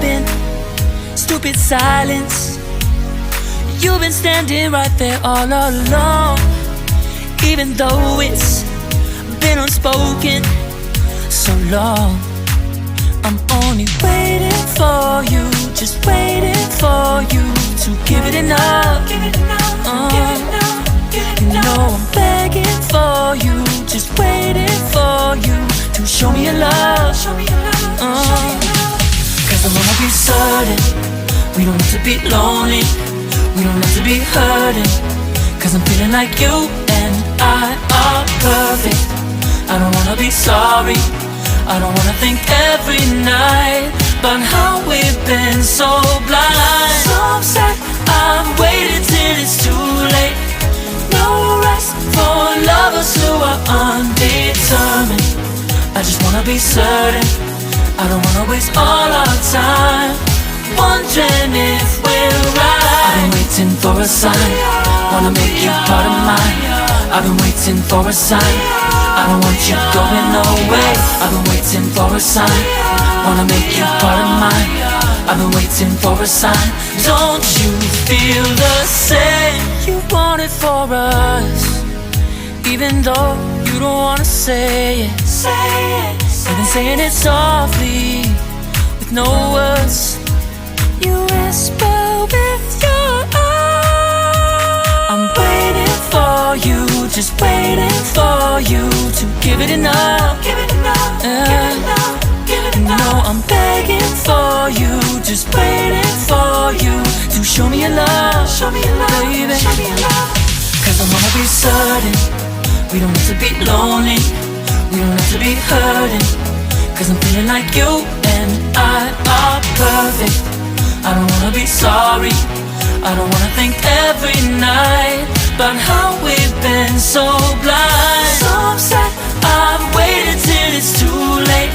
I've been? Stupid silence. You've been standing right there all along, even though it's been unspoken so long. I'm only waiting for you, just waiting for you to give it enough. You know I'm begging for you, just waiting for you to show me your love. Cause I wanna be certain we don't have to be lonely, we don't have to be hurting. Cause I'm feeling like you and I are perfect. I don't wanna be sorry, I don't wanna think every night about how we've been so blind. So upset, I've waited till it's too late. No rest for lovers who are undetermined. I just wanna be certain, I don't wanna waste all our time wondering if we're right. I've been waiting for a sign, wanna make you part of mine. I've been waiting for a sign, I don't want you going away. I've been waiting for a sign, wanna make you part of mine. I've been waiting for a sign. Don't you feel the same? You want it for us, even though you don't wanna say it. You've been saying it softly, with no words. You whisper with your eyes. I'm waiting for you, just waiting for you to give it enough. You know I'm begging for you, just waiting for you to show me your love, baby. Cause I wanna be certain we don't have to be lonely, we don't have to be hurting. Cause I'm feeling like you and I are perfect. I don't wanna be sorry, I don't wanna think every night about how we've been so blind. So upset, I've waited till it's too late.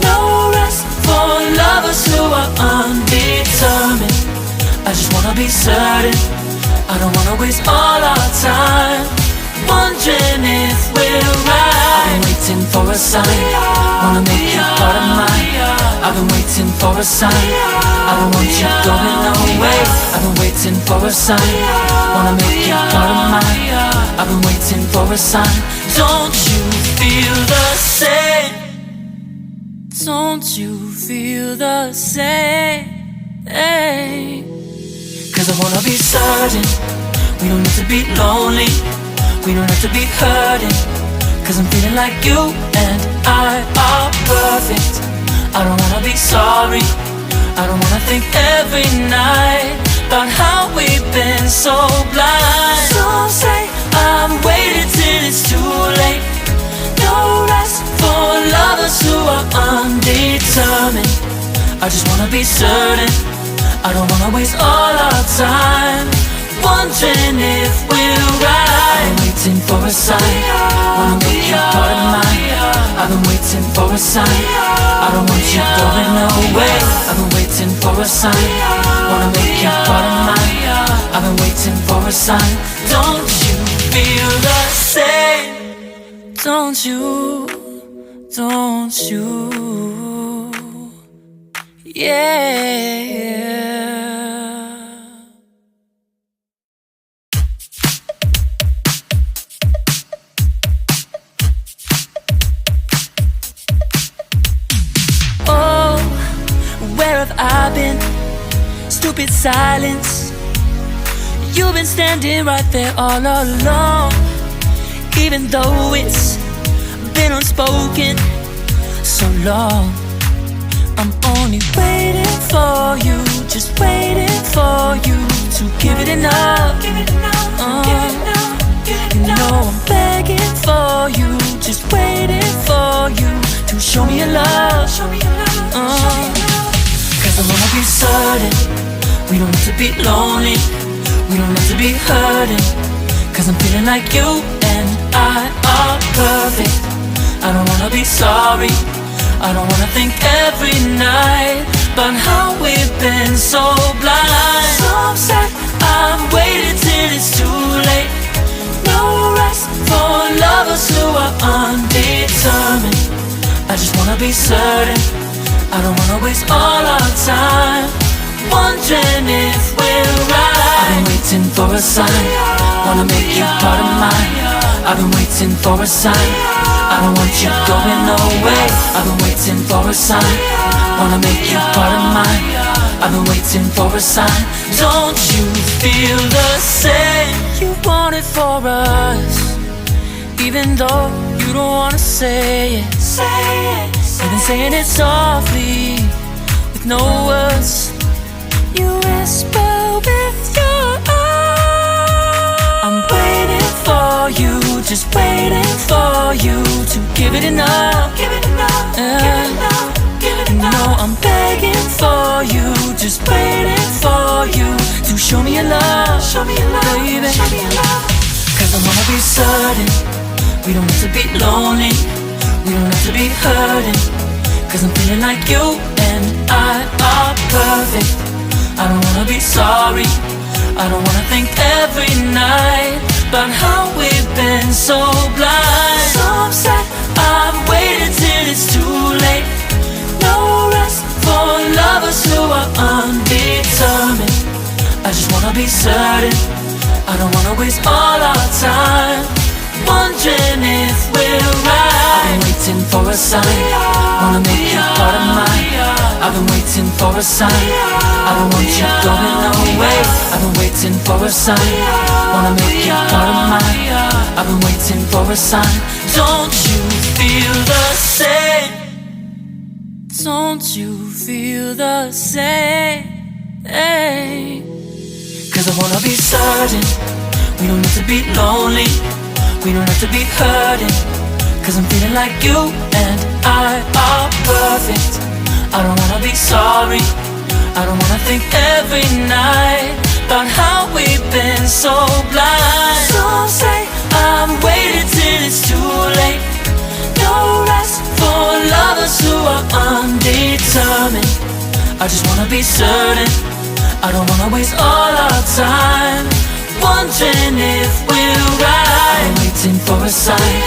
No rest for lovers who are undetermined. I just wanna be certain, I don't wanna waste all our time wondering if we're right. I've been waiting for a sign, wanna make you part of mine. I've been waiting for a sign, I don't want you going away. I've been waiting for a sign, wanna make you part of mine. I've been waiting for a sign. Don't you feel the same? Don't you feel the same? Cause I wanna be certain we don't have to be lonely, we don't have to be hurting. Cause I'm feeling like you and I are perfect. I don't wanna be sorry, I don't wanna think every night about how we've been so blind. So say I've waited till it's too late. No rest for lovers who are undetermined. I just wanna be certain, I don't wanna waste all our time wondering if we're right. I've been waiting for a sign, wanna make you part of mine. I've been waiting for a sign, I don't want you going away. I've been waiting for a sign, wanna make you part of mine. I've been waiting for a sign. Don't you feel the same? Don't you, don't you, yeah. Oh, where have I been? Stupid silence. You've been standing right there all along, even though it's been unspoken so long. I'm only waiting for you, just waiting for you to give it enough. You know I'm begging for you, just waiting for you to show me your love. Cause I wanna be certain we don't have to be lonely, we don't have to be hurting. Cause I'm feeling like you and I are perfect. I don't wanna be sorry, I don't wanna think every night about how we've been so blind. So upset, I've waited till it's too late. No rest for lovers who are undetermined. I just wanna be certain, I don't wanna waste all our time wondering if we're right. I've been waiting for a sign, wanna make you part of mine. I've been waiting for a sign, I don't want you going away. I've been waiting for a sign, wanna make you part of mine. I've been waiting for a sign. Don't you feel the same? You want it for us, even though you don't wanna say it. You've been saying it softly, with no words. You whisper with your eyes. I'm waiting for you, just waiting for you to give it enough. No, I'm begging for you, just waiting for you to show me your love, baby. Cause I wanna be certain we don't have to be lonely, we don't have to be hurting. Cause I'm feeling like you and I are perfect. I don't wanna be sorry, I don't wanna think every night about how we've been so blind. So upset, I've waited till it's too late. No rest for lovers who are undetermined. I just wanna be certain, I don't wanna waste all our time wondering if we're right. I've been waiting for a sign, wanna make you part of mine. I've been waiting for a sign, I don't want you going away. I've been waiting for a sign, wanna make you part of mine. I've been waiting for a sign. Don't you feel the same? Don't you feel the same? Cause I wanna be certain we don't need to be lonely, we don't have to be hurting. Cause I'm feeling like you and I are perfect. I don't wanna be sorry, I don't wanna think every night about how we've been so blind. Some say I've waited till it's too late. No rest for lovers who are undetermined. I just wanna be certain, I don't wanna waste all our time wondering if we're right. I've been waiting for a sign,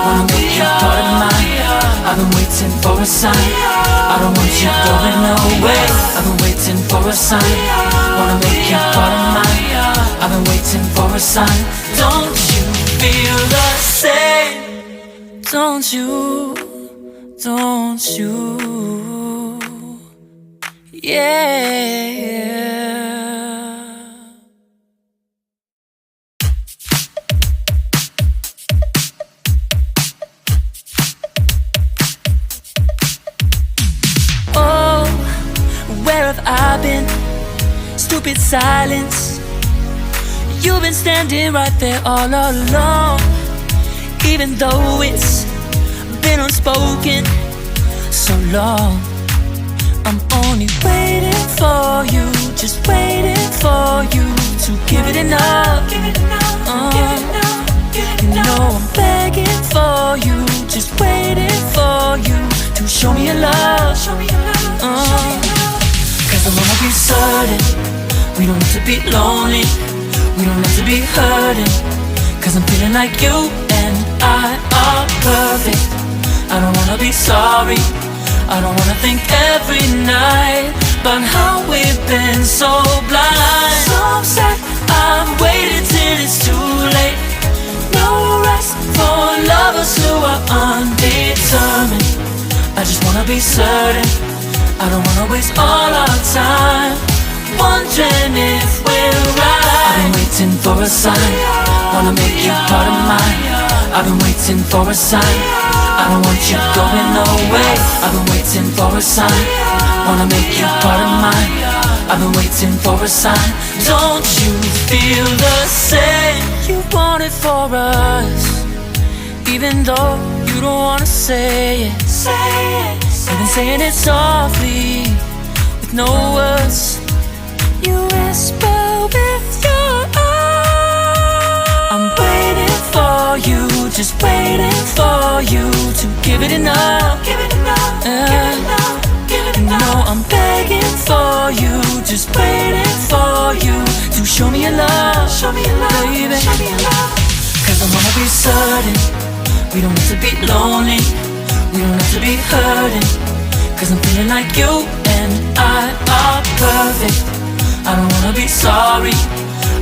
wanna make you part of mine. I've been waiting for a sign, I don't want you going away. I've been waiting for a sign, wanna make you part of mine. I've been waiting for a sign. Don't you feel the same? Don't you, don't you, yeah. Oh, where have I been? Stupid silence. You've been standing right there all along, even though it's been unspoken so long. I'm only waiting for you, just waiting for you to give it enough. You know I'm begging for you, just waiting for you to show me your love. Cause I wanna be certain we don't have to be lonely, we don't have to be hurting. Cause I'm feeling like you and I are perfect. I don't wanna be sorry, I don't wanna think every night about how we've been so blind. So upset, I've waited till it's too late. No rest for lovers who are undetermined. I just wanna be certain, I don't wanna waste all our time wondering if we're right. I've been waiting for a sign, wanna make you part of mine. I've been waiting for a sign, I don't want you going away. I've been waiting for a sign, wanna make you part of mine. I've been waiting for a sign. Don't you feel the same? You want it for us, even though you don't wanna say it. You've been saying it softly, with no words. You whisper with your eyes. I'm waiting for you, just waiting for you to give it enough. No, I'm begging for you, just waiting for you to show me your love, baby. Cause I wanna be certain we don't have to be lonely, we don't have to be hurting. Cause I'm feeling like you and I are perfect. I don't wanna be sorry.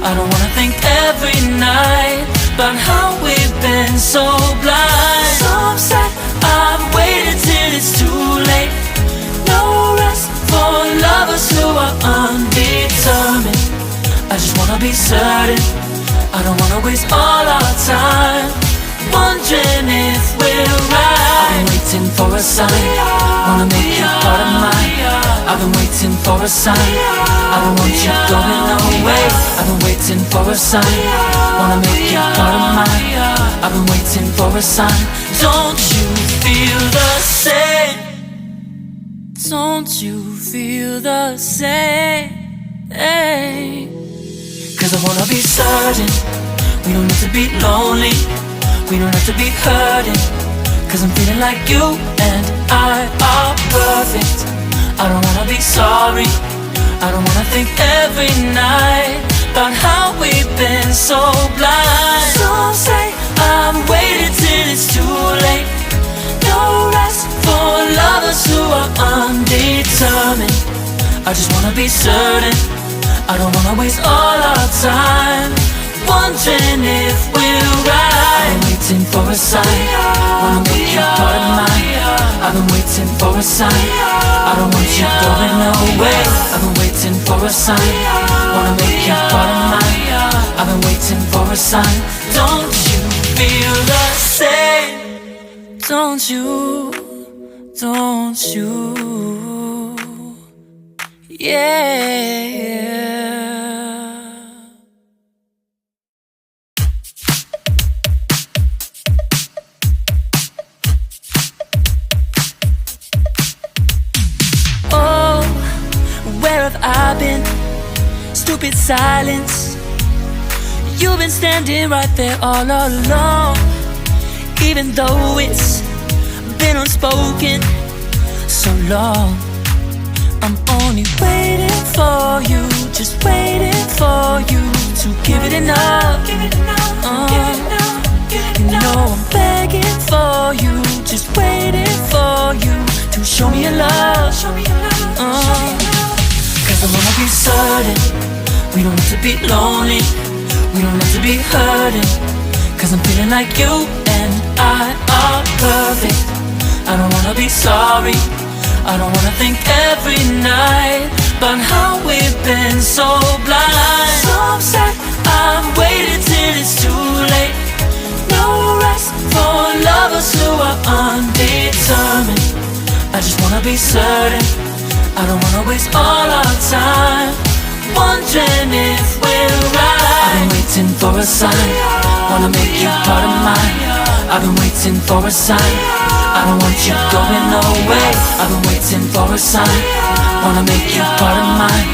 I don't wanna think every night about how we've been so blind. So upset, I've waited till it's too late. No rest for lovers who are undetermined. I just wanna be certain. I don't wanna waste all our time wondering if we're right. I've been waiting for a sign, wanna make you part of mine. I've been waiting for a sign, I don't want you going away. I've been waiting for a sign, wanna make you part of mine. I've been waiting for a sign. Don't you feel the same? Don't you feel the same? Cause I wanna be certain we don't have to be lonely, we don't have to be hurting. Cause I'm feeling like you and I are perfect. I don't wanna be sorry, I don't wanna think every night about how we've been so blind. Some say I'm waiting till it's too late. No rest for lovers who are undetermined. I just wanna be certain. I don't wanna waste all our time wondering if we're right. I've been waiting for a sign, wanna make you part of mine. I've been waiting for a sign, I don't want you going away. I've been waiting for a sign, wanna make you part of mine. I've been waiting for a sign. Don't you feel the same? Don't you? Don't you? Yeah. Oh, where have I been? Stupid silence. You've been standing right there all along. Even though it's been unspoken so long, I'm only waiting for you, just waiting for you to give it enough. You know I'm begging for you, just waiting for you to show me your love. Cause I wanna be certain we don't have to be lonely, we don't have to be hurting. Cause I'm feeling like you and I are perfect. I don't wanna be sorry, I don't wanna think every night about how we've been so blind. So upset, I've waited till it's too late. No rest for lovers who are undetermined. I just wanna be certain. I don't wanna waste all our time wondering if we're right. I've been waiting for a sign, wanna make you part of mine. I've been waiting for a sign, I don't want you going away. I've been waiting for a sign, wanna make you part of mine.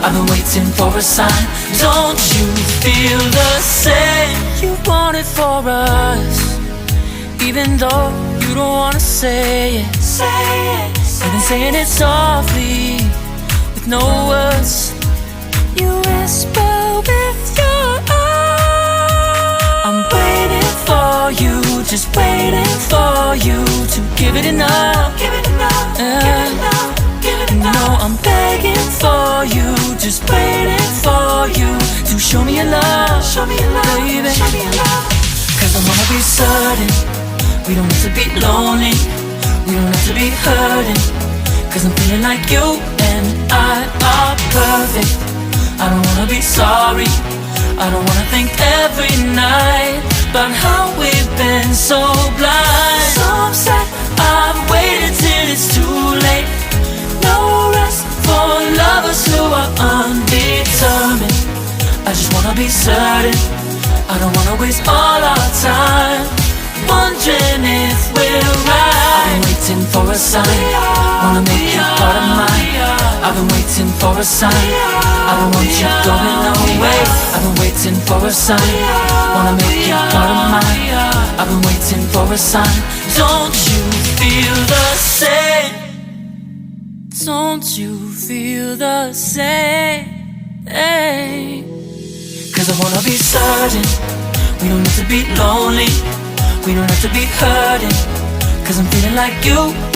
I've been waiting for a sign. Don't you feel the same? You want it for us, even though you don't wanna say it. You've been saying it softly, with no words. You whisper with your eyes. I'm waiting for you, just waiting for you to give it enough. No, I'm begging for you, just waiting for you to show me your love, baby. Cause I wanna be certain we don't have to be lonely, we don't have to be hurting. Cause I'm feeling like you and I are perfect. I don't wanna be sorry, I don't wanna think every night about how we've been so blind. So upset, I've waited till it's too late. No rest for lovers who are undetermined. I just wanna be certain. I don't wanna waste all our time wondering if we're right. I've been waiting for a sign, wanna make you part of mine. I've been waiting for a sign, I don't want you going away. I've been waiting for a sign, wanna make you part of mine. I've been waiting for a sign. Don't you feel the same? Don't you feel the same? Cause I wanna be certain we don't have to be lonely, we don't have to be hurting. Cause I'm feeling like you